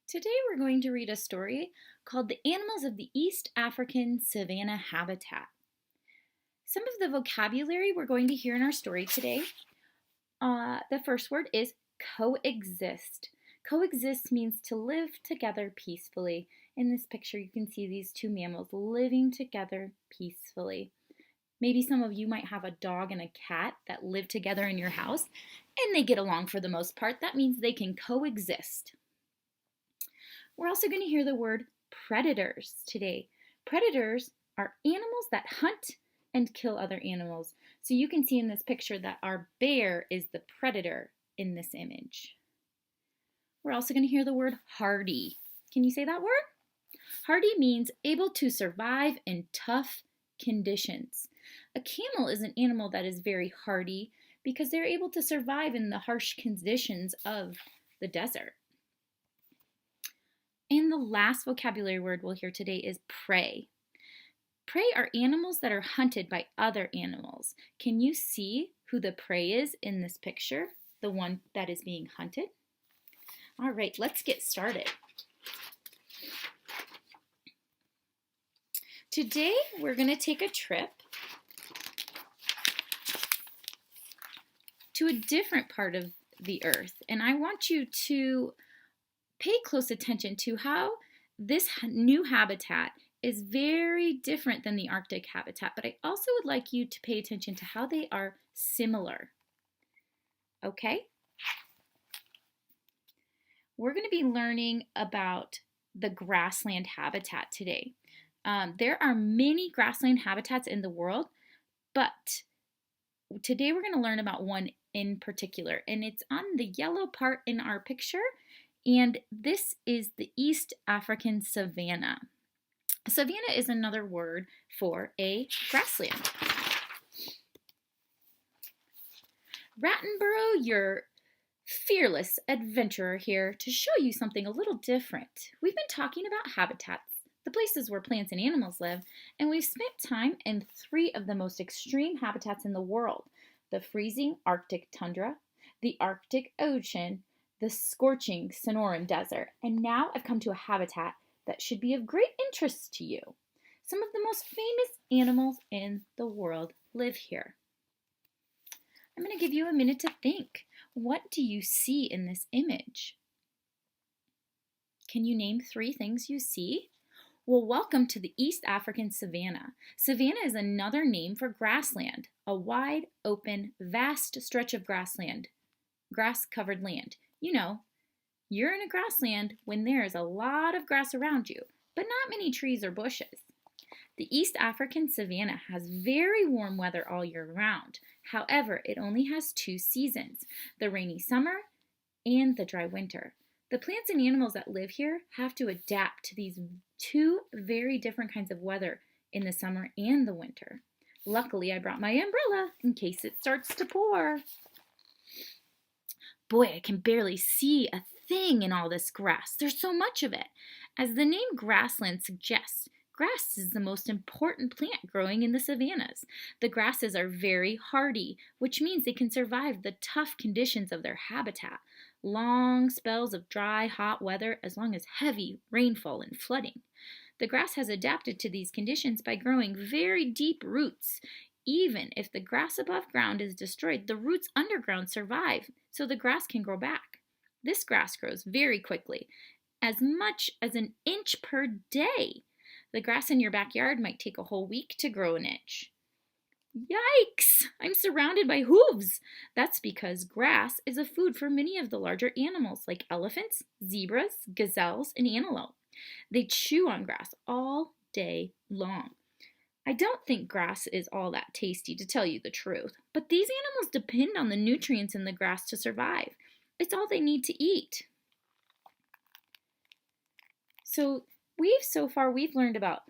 Today we're going to read a story called The Animals of the East African Savanna Habitat. Some of the vocabulary we're going to hear in our story today. The first word is coexist. Coexist means to live together peacefully. In this picture, you can see these two mammals living together peacefully. Maybe some of you might have a dog and a cat that live together in your house, and they get along for the most part. That means they can coexist. We're also going to hear the word predators today. Predators are animals that hunt and kill other animals. So you can see in this picture that our bear is the predator in this image. We're also going to hear the word hardy. Can you say that word? Hardy means able to survive in tough conditions. A camel is an animal that is very hardy because they're able to survive in the harsh conditions of the desert. And the last vocabulary word we'll hear today is prey. Prey are animals that are hunted by other animals. Can you see who the prey is in this picture? The one that is being hunted? All right, let's get started. Today we're going to take a trip to a different part of the earth, and I want you to pay close attention to how this new habitat is very different than the Arctic habitat, but I also would like you to pay attention to how they are similar. Okay? We're going to be learning about the grassland habitat today. There are many grassland habitats in the world, but today we're going to learn about one in particular, and it's on the yellow part in our picture. And this is the East African savanna. Savanna is another word for a grassland. Rattenborough, your fearless adventurer here to show you something a little different. We've been talking about habitats, the places where plants and animals live, and we've spent time in three of the most extreme habitats in the world: the freezing Arctic tundra, the Arctic Ocean, the scorching Sonoran Desert, and now I've come to a habitat that should be of great interest to you. Some of the most famous animals in the world live here. I'm going to give you a minute to think. What do you see in this image? Can you name three things you see? Well, welcome to the East African savanna. Savanna is another name for grassland, a wide, open, vast stretch of grassland, grass-covered land. You know, you're in a grassland when there is a lot of grass around you, but not many trees or bushes. The East African savanna has very warm weather all year round. However, it only has two seasons, the rainy summer and the dry winter. The plants and animals that live here have to adapt to these two very different kinds of weather in the summer and the winter. Luckily, I brought my umbrella in case it starts to pour. Boy, I can barely see a thing in all this grass. There's so much of it. As the name grassland suggests, grass is the most important plant growing in the savannas. The grasses are very hardy, which means they can survive the tough conditions of their habitat. Long spells of dry, hot weather, as long as heavy rainfall and flooding. The grass has adapted to these conditions by growing very deep roots. Even if the grass above ground is destroyed, the roots underground survive, so the grass can grow back. This grass grows very quickly, as much as an inch per day. The grass in your backyard might take a whole week to grow an inch. Yikes! I'm surrounded by hooves. That's because grass is a food for many of the larger animals like elephants, zebras, gazelles, and antelope. They chew on grass all day long. I don't think grass is all that tasty, to tell you the truth, but these animals depend on the nutrients in the grass to survive. It's all they need to eat. So far we've learned about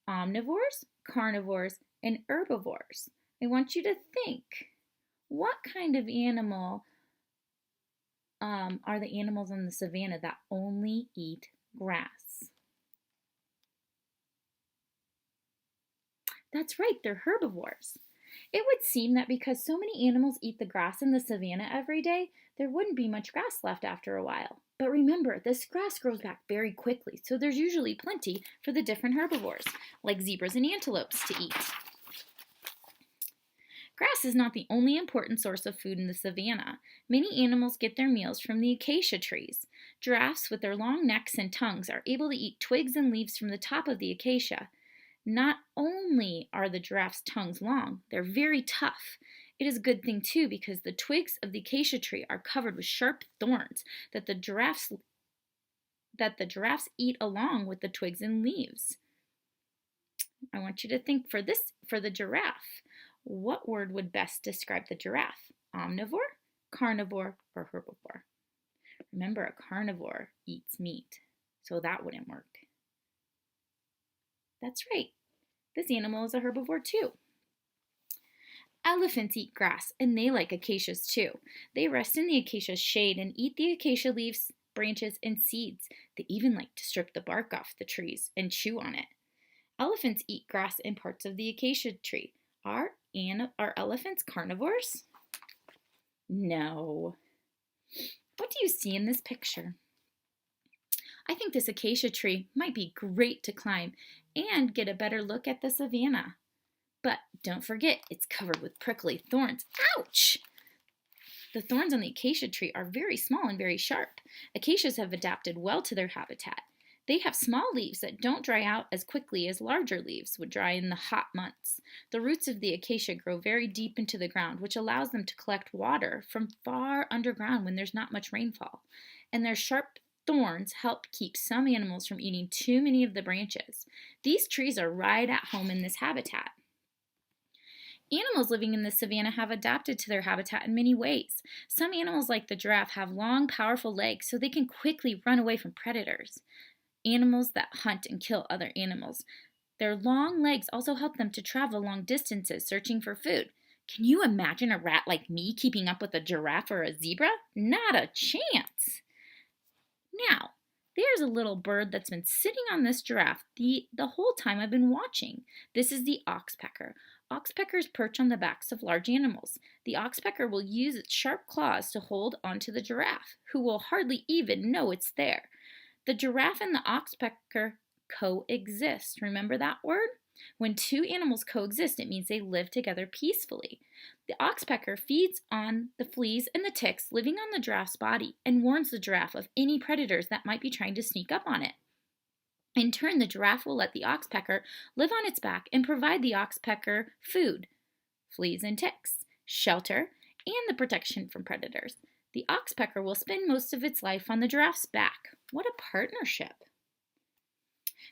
omnivores, carnivores, and herbivores. I want you to think, what kind of animal are the animals in the savanna that only eat grass? That's right, they're herbivores. It would seem that because so many animals eat the grass in the savanna every day, there wouldn't be much grass left after a while. But remember, this grass grows back very quickly, so there's usually plenty for the different herbivores, like zebras and antelopes, to eat. Grass is not the only important source of food in the savanna. Many animals get their meals from the acacia trees. Giraffes, with their long necks and tongues, are able to eat twigs and leaves from the top of the acacia. Not only are the giraffes' tongues long, they're very tough. It is a good thing, too, because the twigs of the acacia tree are covered with sharp thorns that the giraffes eat along with the twigs and leaves. I want you to think for the giraffe. What word would best describe the giraffe? Omnivore, carnivore, or herbivore? Remember, a carnivore eats meat, so that wouldn't work. That's right. This animal is a herbivore too. Elephants eat grass, and they like acacias too. They rest in the acacia's shade and eat the acacia leaves, branches, and seeds. They even like to strip the bark off the trees and chew on it. Elephants eat grass and parts of the acacia tree. Are elephants carnivores? No. What do you see in this picture? I think this acacia tree might be great to climb and get a better look at the savanna. But don't forget, it's covered with prickly thorns. Ouch! The thorns on the acacia tree are very small and very sharp. Acacias have adapted well to their habitat. They have small leaves that don't dry out as quickly as larger leaves would dry in the hot months. The roots of the acacia grow very deep into the ground, which allows them to collect water from far underground when there's not much rainfall. And their sharp thorns help keep some animals from eating too many of the branches. These trees are right at home in this habitat. Animals living in the savanna have adapted to their habitat in many ways. Some animals, like the giraffe, have long, powerful legs so they can quickly run away from predators. Animals that hunt and kill other animals. Their long legs also help them to travel long distances searching for food. Can you imagine a rat like me keeping up with a giraffe or a zebra? Not a chance! Now, there's a little bird that's been sitting on this giraffe the whole time I've been watching. This is the oxpecker. Oxpeckers perch on the backs of large animals. The oxpecker will use its sharp claws to hold onto the giraffe, who will hardly even know it's there. The giraffe and the oxpecker coexist. Remember that word? When two animals coexist, it means they live together peacefully. The oxpecker feeds on the fleas and the ticks living on the giraffe's body and warns the giraffe of any predators that might be trying to sneak up on it. In turn, the giraffe will let the oxpecker live on its back and provide the oxpecker food, fleas and ticks, shelter, and the protection from predators. The oxpecker will spend most of its life on the giraffe's back. What a partnership.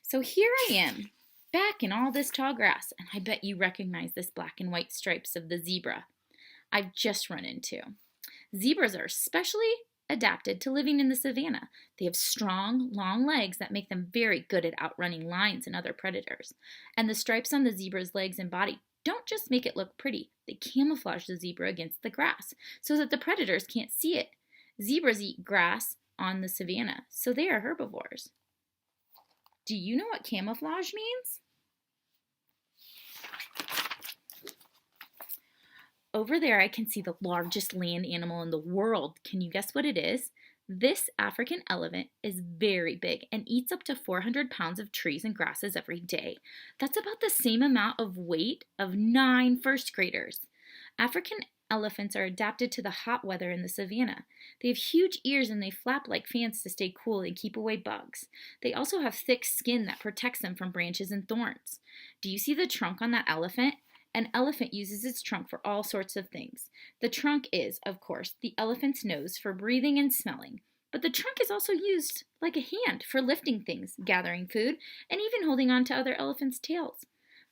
So here I am, back in all this tall grass, and I bet you recognize this black and white stripes of the zebra I've just run into. Zebras are especially adapted to living in the savanna. They have strong, long legs that make them very good at outrunning lions and other predators. And the stripes on the zebra's legs and body don't just make it look pretty, they camouflage the zebra against the grass so that the predators can't see it. Zebras eat grass on the savanna, so they are herbivores. Do you know what camouflage means? Over there I can see the largest land animal in the world. Can you guess what it is? This African elephant is very big and eats up to 400 pounds of trees and grasses every day. That's about the same amount of weight of 9 first graders. African elephants are adapted to the hot weather in the savanna. They have huge ears and they flap like fans to stay cool and keep away bugs. They also have thick skin that protects them from branches and thorns. Do you see the trunk on that elephant? An elephant uses its trunk for all sorts of things. The trunk is, of course, the elephant's nose for breathing and smelling. But the trunk is also used like a hand for lifting things, gathering food, and even holding on to other elephants' tails.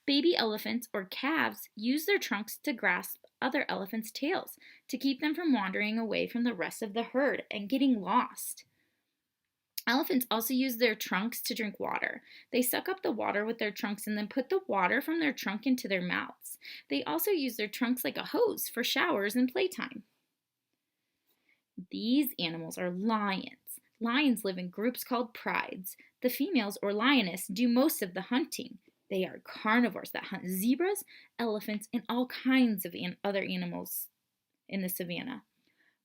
Baby elephants or calves use their trunks to grasp other elephants' tails to keep them from wandering away from the rest of the herd and getting lost. Elephants also use their trunks to drink water. They suck up the water with their trunks and then put the water from their trunk into their mouths. They also use their trunks like a hose for showers and playtime. These animals are lions. Lions live in groups called prides. The females or lioness do most of the hunting. They are carnivores that hunt zebras, elephants, and all kinds of other animals in the savanna.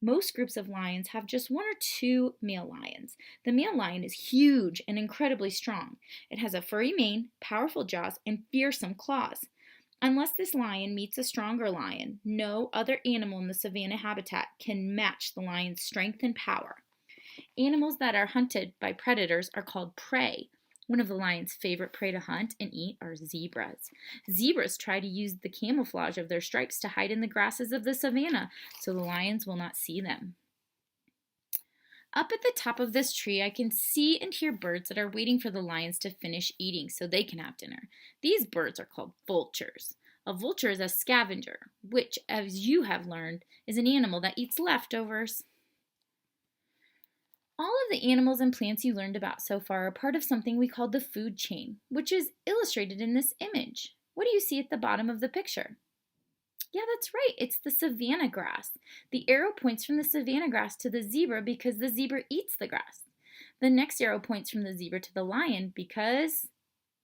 Most groups of lions have just one or two male lions. The male lion is huge and incredibly strong. It has a furry mane, powerful jaws, and fearsome claws. Unless this lion meets a stronger lion, no other animal in the savanna habitat can match the lion's strength and power. Animals that are hunted by predators are called prey. One of the lion's favorite prey to hunt and eat are zebras. Zebras try to use the camouflage of their stripes to hide in the grasses of the savanna so the lions will not see them. Up at the top of this tree, I can see and hear birds that are waiting for the lions to finish eating so they can have dinner. These birds are called vultures. A vulture is a scavenger, which, as you have learned, is an animal that eats leftovers. All of the animals and plants you learned about so far are part of something we call the food chain, which is illustrated in this image. What do you see at the bottom of the picture? Yeah, that's right. It's the savanna grass. The arrow points from the savanna grass to the zebra because the zebra eats the grass. The next arrow points from the zebra to the lion because,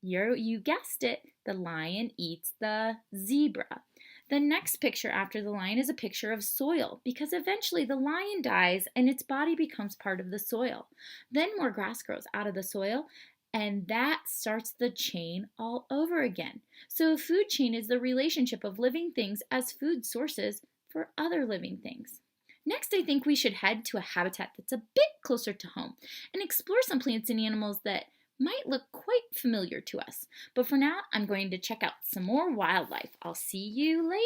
you guessed it, the lion eats the zebra. The next picture after the lion is a picture of soil because eventually the lion dies and its body becomes part of the soil. Then more grass grows out of the soil and that starts the chain all over again. So a food chain is the relationship of living things as food sources for other living things. Next, I think we should head to a habitat that's a bit closer to home and explore some plants and animals that might look quite familiar to us. But for now, I'm going to check out some more wildlife. I'll see you later.